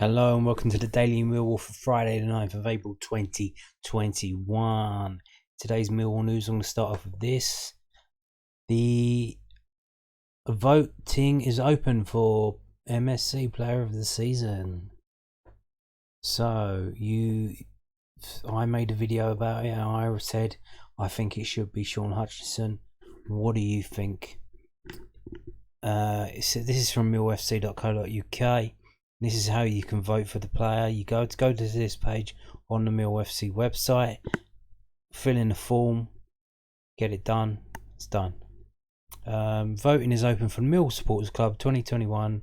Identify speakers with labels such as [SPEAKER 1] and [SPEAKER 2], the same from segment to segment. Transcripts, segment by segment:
[SPEAKER 1] Hello and welcome to the Daily Millwall for Friday the 9th of April 2021. Today's Millwall news, I'm going to start off with this. The voting is open for MSC Player of the Season. So, I made a video about it and I said I think it should be Sean Hutchinson. What do you think? This is from millfc.co.uk. This is how you can vote for the player. You go to this page on the Mill FC website, fill in the form, get it done. It's done. Voting is open for the Mill Supporters Club 2021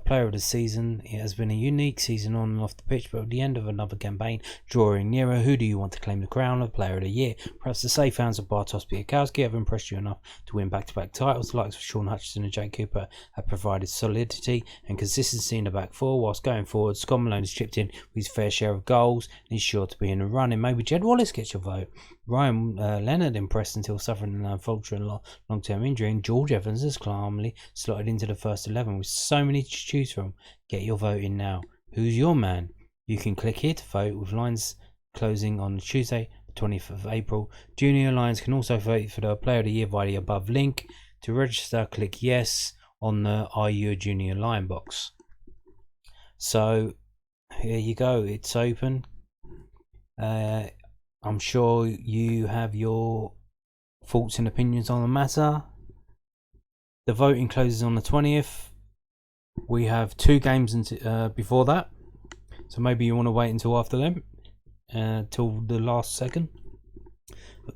[SPEAKER 1] Player of the Season. It has been a unique season on and off the pitch, but at the end of another campaign drawing nearer, who do you want to claim the crown of Player of the Year? Perhaps the safe hands of Bartosz Białkowski have impressed you enough to win back-to-back titles. The likes of Sean Hutchinson and Jake Cooper have provided solidity and consistency in the back four, whilst going forward, Scott Malone has chipped in with his fair share of goals and is sure to be in the running. Maybe Jed Wallace gets your vote. Ryan Leonard impressed until suffering an unfaltering long-term injury, and George Evans has calmly slotted into the first 11 with so many to choose from. Get your vote in now. Who's your man? You can click here to vote, with lines closing on Tuesday, the 20th of April. Junior Lions can also vote for the Player of the Year via the above link. To register, click yes on the Are You a Junior Lion box. So here you go. It's open. I'm sure you have your thoughts and opinions on the matter. The voting closes on the 20th. We have 2 games before that, so maybe you want to wait until after them, till the last second.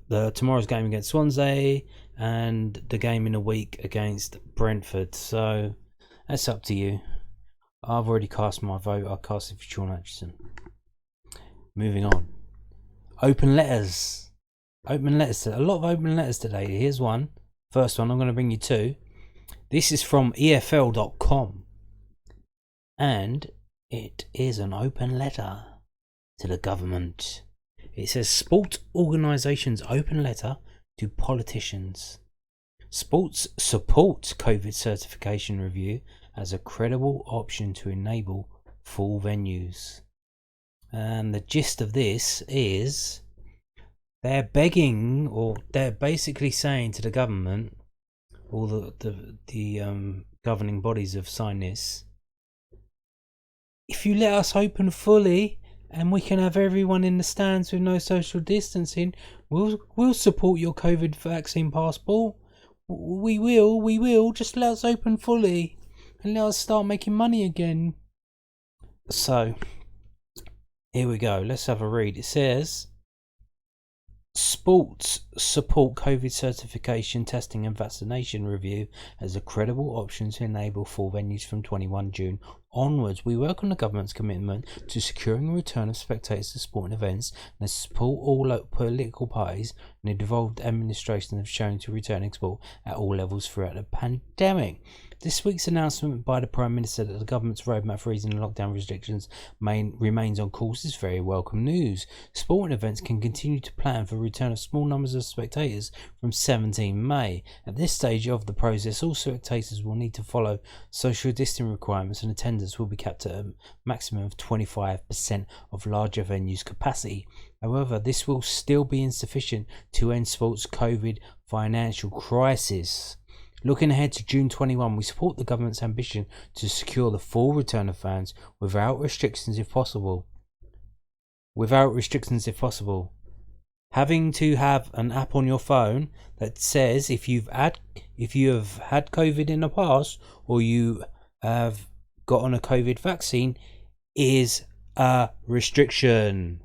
[SPEAKER 1] Tomorrow's game against Swansea and the game in a week against Brentford. So that's up to you. I've already cast my vote. I cast it for Sean Hutchinson. Moving on. Open letters. A lot of open letters today. Here's one. First one, I'm going to bring you 2. This is from EFL.com. And it is an open letter to the government. It says Sports Organisations open letter to politicians. Sports supports COVID certification review as a credible option to enable full venues. And the gist of this is they're begging, or they're basically saying to the government, all the governing bodies have signed this. If you let us open fully and we can have everyone in the stands with no social distancing, we'll support your COVID vaccine passport. We will. Just let us open fully and let us start making money again. So here we go. Let's have a read. It says, sports support COVID certification, testing and vaccination review as a credible option to enable full venues from 21 June onwards. We welcome the government's commitment to securing a return of spectators to sporting events and support all political parties and the devolved administration have shown to returning sport at all levels throughout the pandemic. This week's announcement by the Prime Minister that the government's roadmap for easing lockdown restrictions remains on course is very welcome news. Sporting events can continue to plan for the return of small numbers of spectators from 17 May. At this stage of the process, all spectators will need to follow social distancing requirements and attendance will be capped at a maximum of 25% of larger venues' capacity. However, this will still be insufficient to end sports' COVID financial crisis. Looking ahead to June 21, we support the government's ambition to secure the full return of fans without restrictions if possible. Having to have an app on your phone that says if you have had COVID in the past or you have gotten a COVID vaccine is a restriction.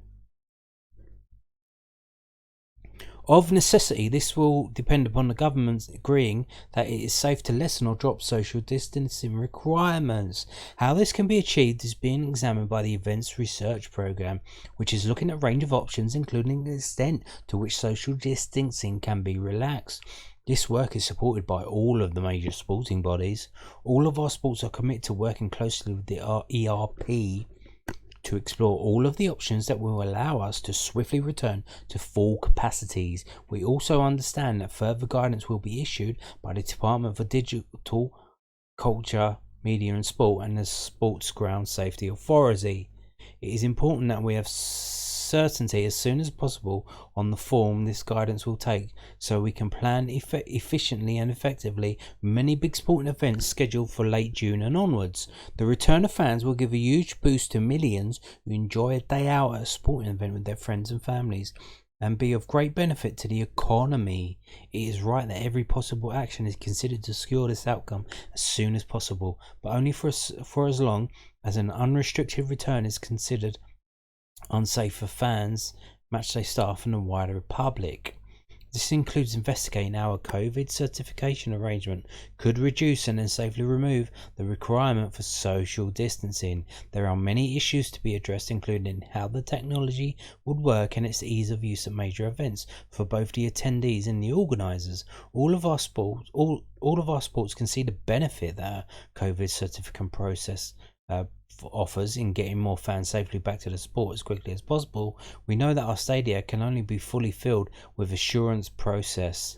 [SPEAKER 1] Of necessity, this will depend upon the government agreeing that it is safe to lessen or drop social distancing requirements. How this can be achieved is being examined by the Events Research Programme, which is looking at a range of options, including the extent to which social distancing can be relaxed. This work is supported by all of the major sporting bodies. All of our sports are committed to working closely with the ERP to explore all of the options that will allow us to swiftly return to full capacities. We also understand that further guidance will be issued by the Department for Digital Culture Media and Sport and the Sports Ground Safety Authority. It is important that we have certainty as soon as possible on the form this guidance will take, so we can plan efficiently and effectively many big sporting events scheduled for late June and onwards. The return of fans will give a huge boost to millions who enjoy a day out at a sporting event with their friends and families, and be of great benefit to the economy. It is right that every possible action is considered to secure this outcome as soon as possible, but only for as long as an unrestricted return is considered unsafe for fans, matchday staff and the wider public. This includes investigating how a COVID certification arrangement could reduce and then safely remove the requirement for social distancing. There are many issues to be addressed, including how the technology would work and its ease of use at major events for both the attendees and the organisers. All of our sports can see the benefit that a COVID certificate process offers in getting more fans safely back to the sport as quickly as possible. We know that our stadia can only be fully filled with assurance process.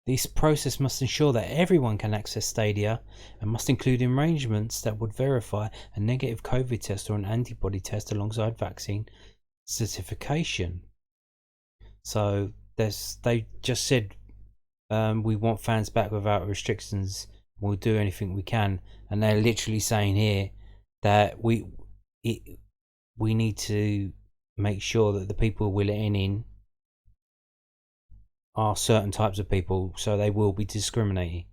[SPEAKER 1] This process must ensure that everyone can access stadia and must include arrangements that would verify a negative COVID test or an antibody test alongside vaccine certification. So they just said we want fans back without restrictions. We'll do anything we can, and they're literally saying here that we need to make sure that the people we're letting in are certain types of people, so they will be discriminating.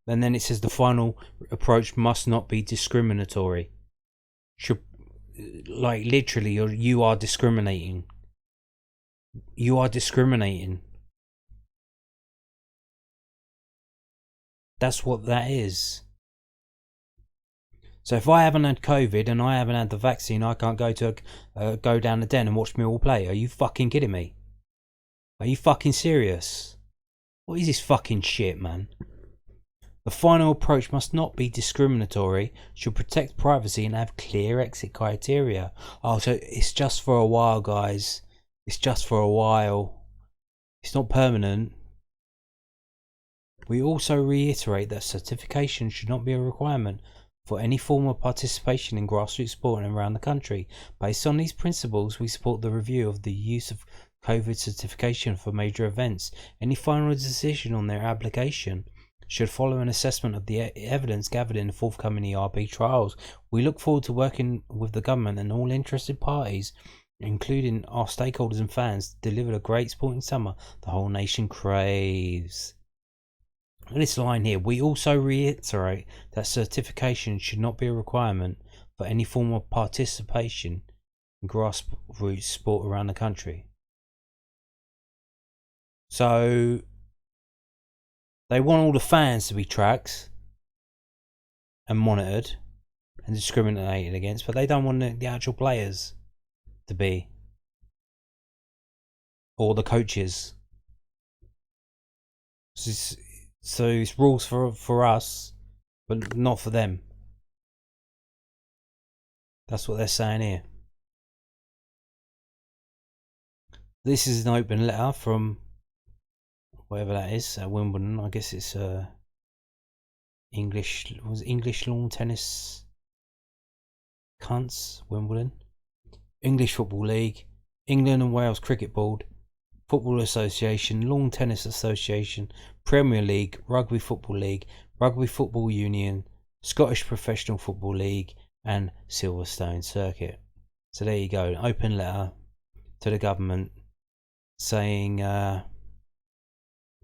[SPEAKER 1] And then it says the final approach must not be discriminatory. Like literally, you are discriminating. You are discriminating. That's what that is. So if I haven't had COVID and I haven't had the vaccine, I can't go down the den and watch Millwall play. Are you fucking kidding me? Are you fucking serious? What is this fucking shit, man? The final approach must not be discriminatory, should protect privacy and have clear exit criteria. Oh, so it's just for a while, guys. It's just for a while. It's not permanent. We also reiterate that certification should not be a requirement for any form of participation in grassroots sport around the country. Based on these principles, we support the review of the use of COVID certification for major events. Any final decision on their application should follow an assessment of the evidence gathered in the forthcoming ERB trials. We look forward to working with the government and all interested parties, including our stakeholders and fans, to deliver a great sporting summer the whole nation craves. This line here, we also reiterate that certification should not be a requirement for any form of participation in grassroots sport around the country. So they want all the fans to be tracked and monitored and discriminated against, but they don't want the actual players to be, or the coaches. So it's rules for us, but not for them. That's what they're saying here. This is an open letter from whatever that is at Wimbledon. I guess it's English lawn tennis cunts, Wimbledon. English Football League, England and Wales Cricket Board, Football Association, Lawn Tennis Association, Premier League, Rugby Football League, Rugby Football Union, Scottish Professional Football League and Silverstone Circuit. So there you go, an open letter to the government saying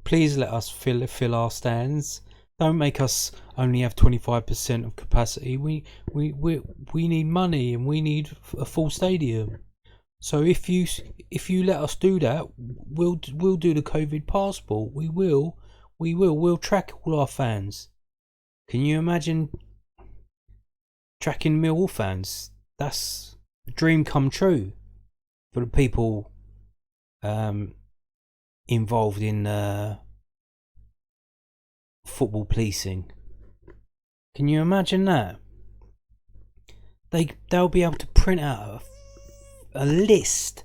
[SPEAKER 1] please let us fill our stands. Don't make us only have 25% of capacity. We need money and we need a full stadium. So if you let us do that, we'll do the COVID passport. We will. We'll track all our fans. Can you imagine tracking Millwall fans? That's a dream come true for the people involved in football policing. Can you imagine that? They'll be able to print out a list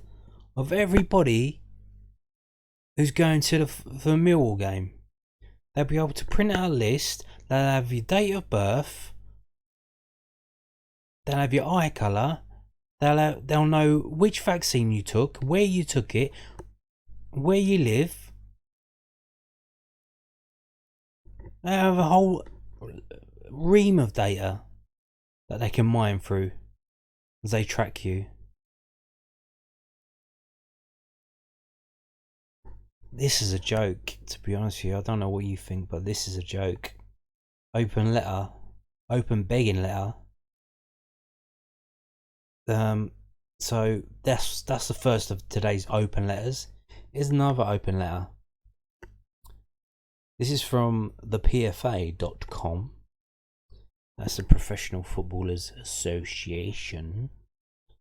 [SPEAKER 1] of everybody who's going to the Millwall game. They'll be able to print out a list. They'll have your date of birth. They'll have your eye colour. They'll know which vaccine you took, where you took it, where you live. They have a whole ream of data that they can mine through as they track you. This is a joke, to be honest with you. I don't know what you think, but this is a joke. Open letter. Open begging letter. So that's the first of today's open letters. Here's another open letter. This is from the PFA.com. That's the Professional Footballers Association.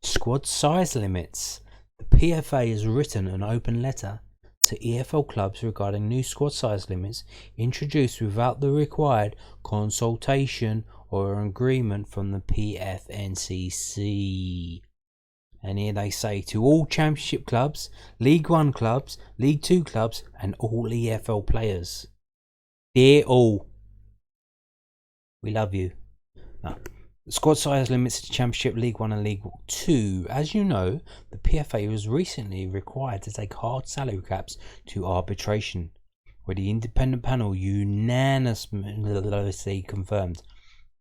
[SPEAKER 1] Squad size limits. The PFA has written an open letter to EFL clubs regarding new squad size limits introduced without the required consultation or agreement from the PFNCC. And here they say, to all Championship clubs, League 1 clubs, League 2 clubs and all EFL players. Dear all, we love you. Now, the squad size limits to Championship, League 1 and League 2. As you know, the PFA was recently required to take hard salary caps to arbitration, where the independent panel unanimously confirmed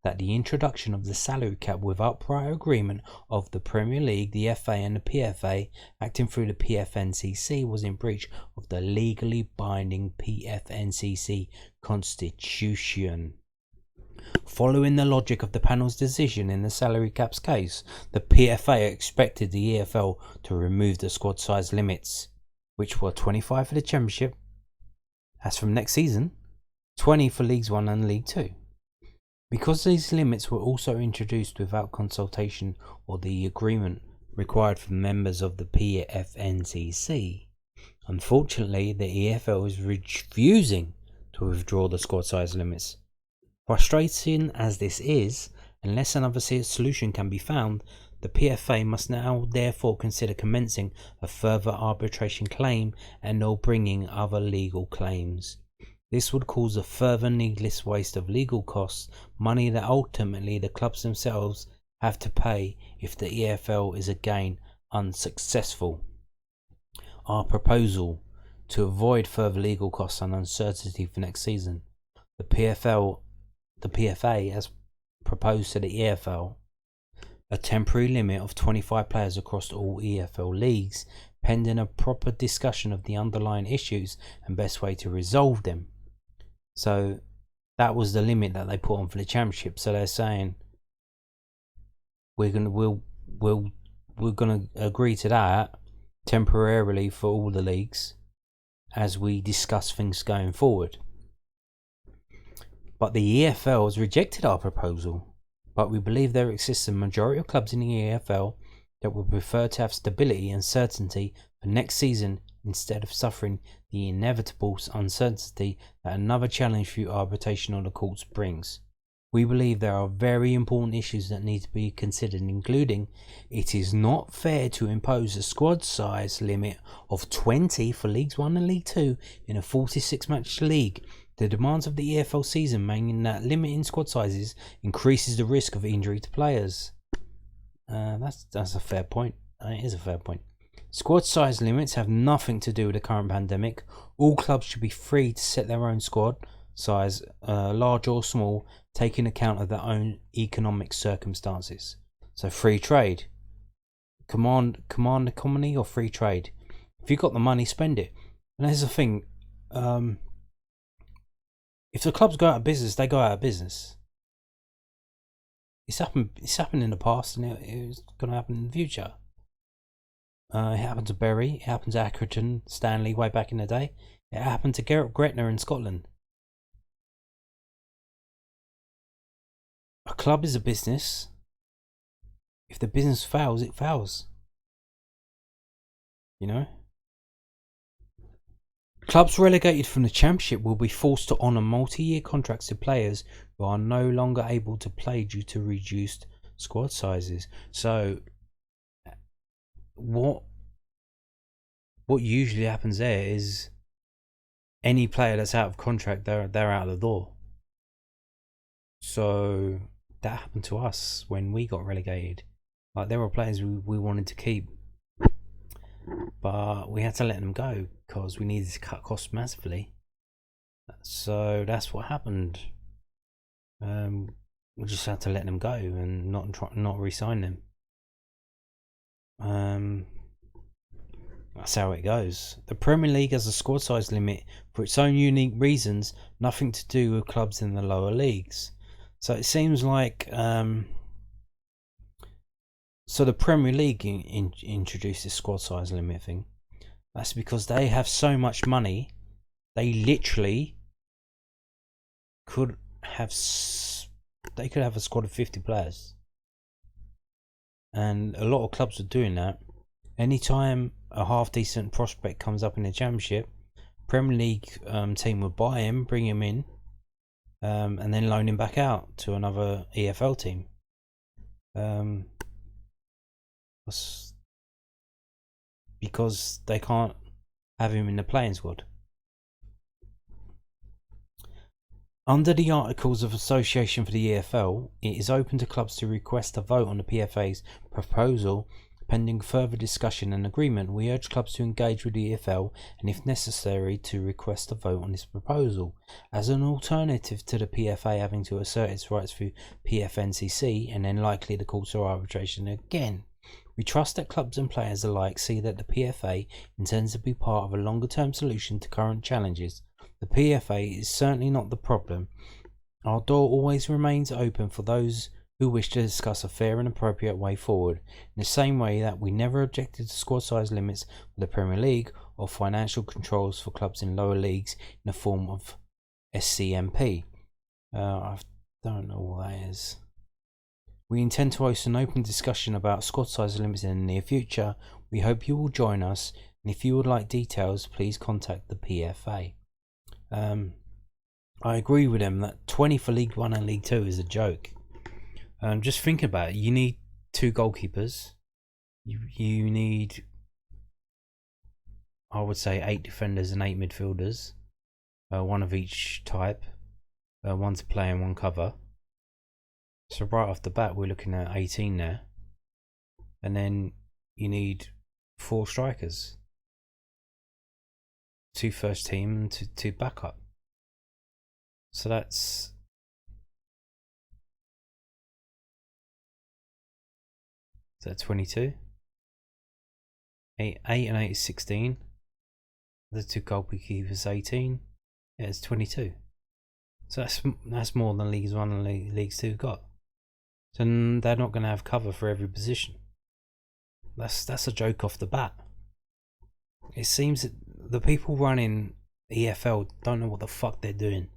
[SPEAKER 1] that the introduction of the salary cap without prior agreement of the Premier League, the FA and the PFA, acting through the PFNCC, was in breach of the legally binding PFNCC constitution. Following the logic of the panel's decision in the salary caps case, the PFA expected the EFL to remove the squad size limits, which were 25 for the Championship, as from next season, 20 for Leagues 1 and League 2. Because these limits were also introduced without consultation or the agreement required from members of the PFNCC, unfortunately the EFL is refusing to withdraw the squad size limits. Frustrating as this is, unless another solution can be found, the PFA must now therefore consider commencing a further arbitration claim and or bringing other legal claims. This would cause a further needless waste of legal costs, money that ultimately the clubs themselves have to pay if the EFL is again unsuccessful. Our proposal, to avoid further legal costs and uncertainty for next season, the PFA has proposed to the EFL a temporary limit of 25 players across all EFL leagues, pending a proper discussion of the underlying issues and best way to resolve them. So that was the limit that they put on for the Championship. So they're saying we're gonna agree to that temporarily for all the leagues as we discuss things going forward. But the EFL has rejected our proposal. But we believe there exists a majority of clubs in the EFL that would prefer to have stability and certainty for next season instead of suffering the inevitable uncertainty that another challenge through arbitration on the courts brings. We believe there are very important issues that need to be considered, including it is not fair to impose a squad size limit of 20 for Leagues 1 and League 2 in a 46 match league. The demands of the EFL season mean that limiting squad sizes increases the risk of injury to players. That's a fair point. It is a fair point. Squad size limits have nothing to do with the current pandemic. All clubs should be free to set their own squad size, large or small, taking account of their own economic circumstances. So free trade. Command economy or free trade. If you've got the money, spend it. And there's the thing. If the clubs go out of business, they go out of business. It's happened in the past, and it's going to happen in the future. It happened to Bury, it happened to Accrington, Stanley way back in the day. It happened to Gretna in Scotland. A club is a business. If the business fails, it fails. You know? Clubs relegated from the Championship will be forced to honour multi-year contracts to players who are no longer able to play due to reduced squad sizes. So, what usually happens there is any player that's out of contract, they're out of the door. So that happened to us when we got relegated. Like, there were players we wanted to keep, but we had to let them go because we needed to cut costs massively. So that's what happened. We just had to let them go and not re-sign them. That's how it goes. The Premier League has a squad size limit for its own unique reasons, nothing to do with clubs in the lower leagues. So it seems like so the Premier League introduced this squad size limit thing. That's because they have so much money, they literally could have a squad of 50 players, and a lot of clubs are doing that. Anytime a half decent prospect comes up in the Championship, Premier League team would buy him, bring him in, and then loan him back out to another EFL team. Because they can't have him in the playing squad. Under the Articles of Association for the EFL, it is open to clubs to request a vote on the PFA's proposal. Pending further discussion and agreement, we urge clubs to engage with the EFL and, if necessary, to request a vote on this proposal. As an alternative to the PFA having to assert its rights through PFNCC and then likely the courts or arbitration again, we trust that clubs and players alike see that the PFA intends to be part of a longer-term solution to current challenges. The PFA is certainly not the problem. Our door always remains open for those who wish to discuss a fair and appropriate way forward, in the same way that we never objected to squad size limits for the Premier League or financial controls for clubs in lower leagues in the form of SCMP. I don't know what that is. We intend to host an open discussion about squad size limits in the near future. We hope you will join us, and if you would like details, please contact the PFA. I agree with them that 20 for League 1 and League 2 is a joke. Just think about it. You need 2 goalkeepers. You need, I would say, 8 defenders and 8 midfielders. 1 of each type. 1 to play and 1 cover. So right off the bat, we're looking at 18 there. And then you need 4 strikers. 2 first team and 2 backup. So that's... Is that 22? 8 and 8 is 16. The 2 goalkeepers 18. Yeah, it's 22. So that's more than Leagues 1 and Leagues 2 got. So they're not going to have cover for every position. That's a joke off the bat. It seems that the people running EFL don't know what the fuck they're doing.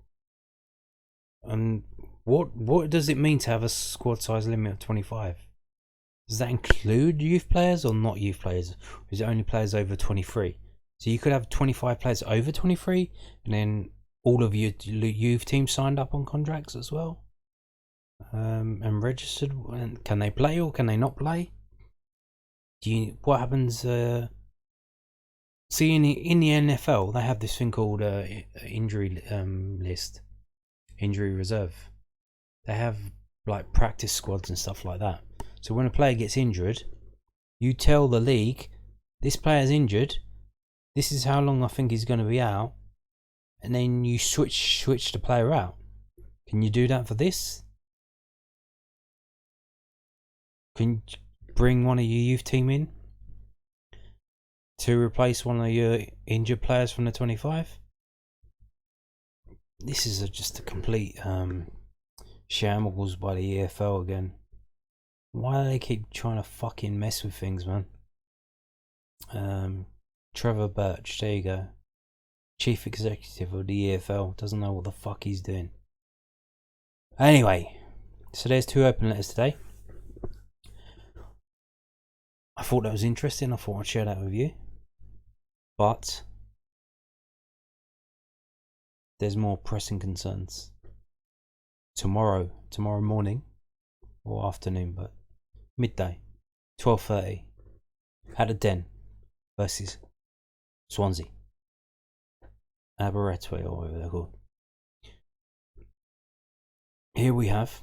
[SPEAKER 1] And what does it mean to have a squad size limit of 25? Does that include youth players or not youth players? Or is it only players over 23? So you could have 25 players over 23 and then all of your youth teams signed up on contracts as well, and registered. Can they play or can they not play? What happens? See, in the NFL, they have this thing called injury list, injury reserve. They have like practice squads and stuff like that. So when a player gets injured, you tell the league, this player's injured, this is how long I think he's going to be out, and then you switch the player out. Can you do that for this? Can you bring one of your youth team in to replace one of your injured players from the 25? This is just a complete shambles by the EFL again. Why do they keep trying to fucking mess with things, man? Trevor Birch, there you go. Chief Executive of the EFL, doesn't know what the fuck he's doing. Anyway, so there's 2 open letters today. I thought that was interesting. I thought I'd share that with you. But there's more pressing concerns. Tomorrow morning or afternoon, but midday, 12:30, at the Den versus Swansea. Aberystwyth or whatever they're called. here we have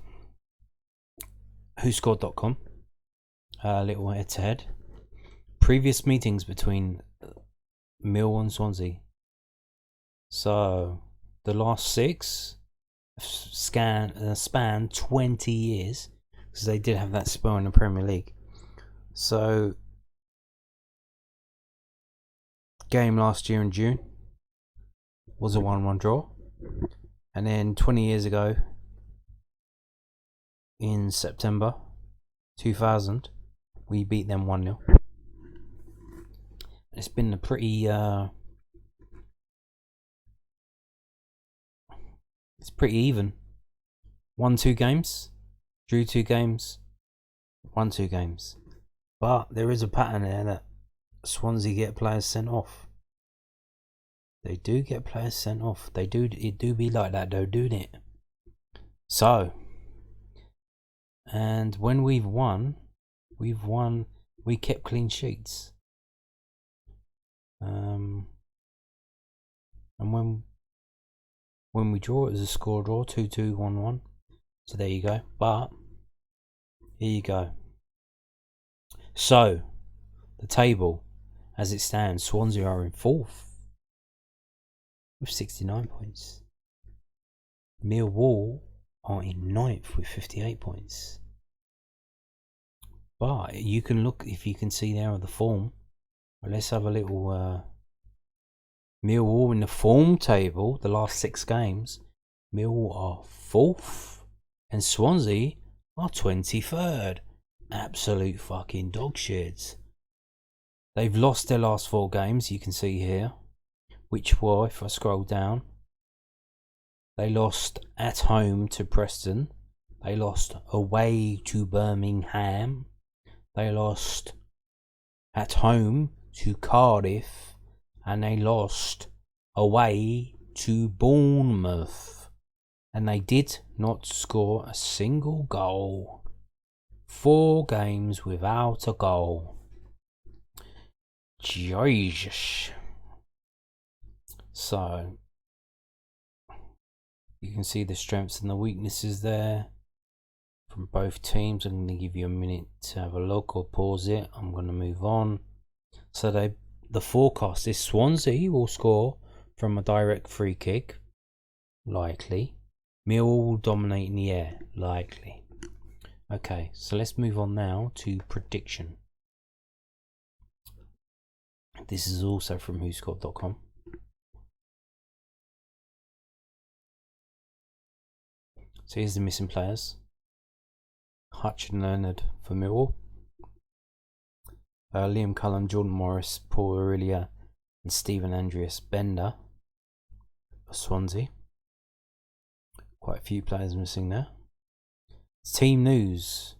[SPEAKER 1] whoscored.com, a little head to head. Previous meetings between Millwall and Swansea. So the last 6 span 20 years, because they did have that spell in the Premier League. So game last year in June was a 1-1 draw, and then 20 years ago in September 2000 we beat them 1-0. It's been a pretty it's pretty even. Won 2 games, drew 2 games, won 2 games. But there is a pattern there that Swansea get players sent off. They do get players sent off. It do be like that though, don't it? So, and when we've won, we kept clean sheets. And when we draw, it was a score draw, 2-2, 1-1. So there you go. But here you go. So the table, as it stands, Swansea are in 4th with 69 points. Millwall are in 9th with 58 points. But you can look, if you can see there, the form. Well, let's have a little Millwall in the form table, the last 6 games. Millwall are 4th and Swansea are 23rd. Absolute fucking dog shits. They've lost their last 4 games, you can see here, which were, if I scroll down, they lost at home to Preston, they lost away to Birmingham, they lost at home to Cardiff, and they lost away to Bournemouth, and they did not score a single goal. 4 games without a goal. Jesus. So you can see the strengths and the weaknesses there from both teams. I'm going to give you a minute to have a look or pause it. I'm going to move on. So the forecast is Swansea will score from a direct free kick, likely. Millwall will dominate in the air, likely. Okay, so let's move on now to prediction. This is also from whoscored.com. So here's the missing players. Hutch and Leonard for Millwall. Liam Cullen, Jordan Morris, Paul Aurelia and Stephen Andreas Bender for Swansea. Quite a few players missing there. Team news.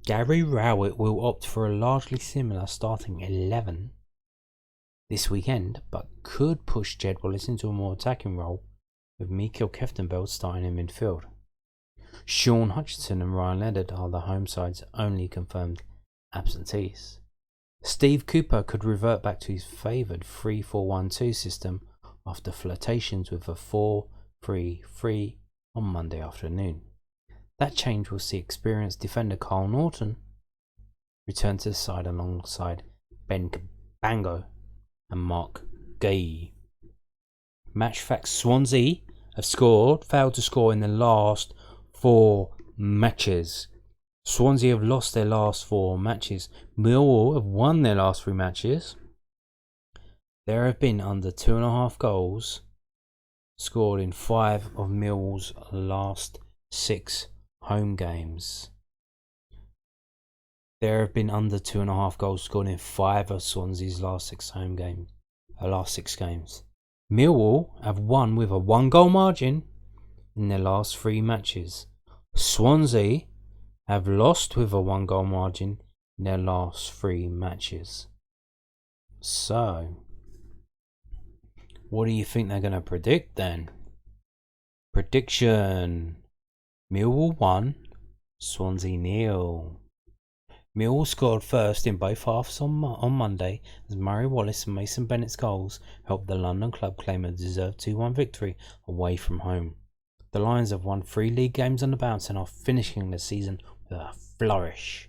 [SPEAKER 1] Gary Rowett will opt for a largely similar starting 11 this weekend, but could push Jed Wallace into a more attacking role with Mikael Keftenbeld starting in midfield. Sean Hutchinson and Ryan Leonard are the home side's only confirmed absentees. Steve Cooper could revert back to his favoured 3-4-1-2 system after flirtations with a 4-3-3 on Monday afternoon. That change will see experienced defender Carl Norton return to the side alongside Ben Cabango and Mark Gay. Match facts: Swansea have failed to score in the last 4 matches. Swansea have lost their last 4 matches. Millwall have won their last 3 matches. There have been under 2.5 goals scored in 5 of Millwall's last 6 home games. There have been under 2.5 goals scored in 5 of Swansea's last 6 games. Millwall have won with a 1-goal margin in their last 3 matches. Swansea have lost with a 1-goal margin in their last 3 matches. So, what do you think they're going to predict then? Prediction: Millwall 1, Swansea 0. Millwall scored first in both halves on Monday as Murray Wallace and Mason Bennett's goals helped the London club claim a deserved 2-1 victory away from home. The Lions have won 3 league games on the bounce and are finishing the season with a flourish.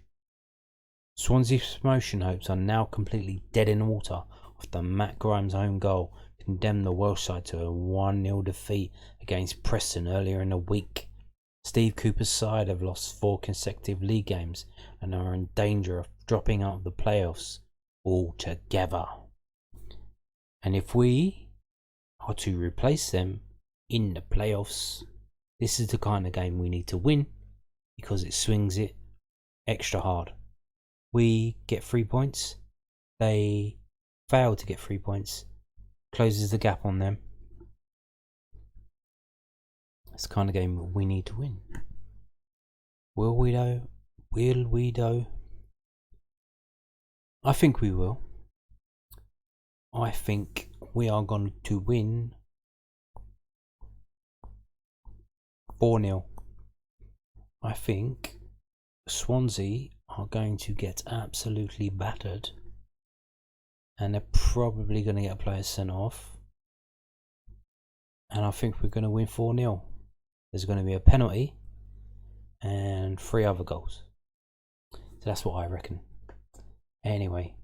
[SPEAKER 1] Swansea's promotion hopes are now completely dead in the water after Matt Grimes' own goal condemned the Welsh side to a 1-0 defeat against Preston earlier in the week. Steve Cooper's side have lost 4 consecutive league games and are in danger of dropping out of the playoffs altogether. And if we are to replace them in the playoffs, this is the kind of game we need to win because it swings it extra hard. We get 3 points, they fail to get 3 points, closes the gap on them. It's the kind of game we need to win. Will we though? Will we though? I think we will. I think we are going to win 4-0. I think Swansea are going to get absolutely battered and they're probably going to get a player sent off, and I think we're going to win 4-0. There's going to be a penalty and 3 other goals. So that's what I reckon. Anyway,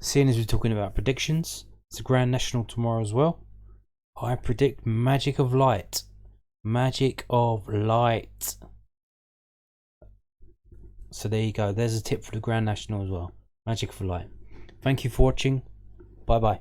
[SPEAKER 1] seeing as we're talking about predictions, it's a Grand National tomorrow as well. I predict Magic of Light. Magic of Light. So there you go. There's a tip for the Grand National as well. Magic of Light. Thank you for watching. Bye bye.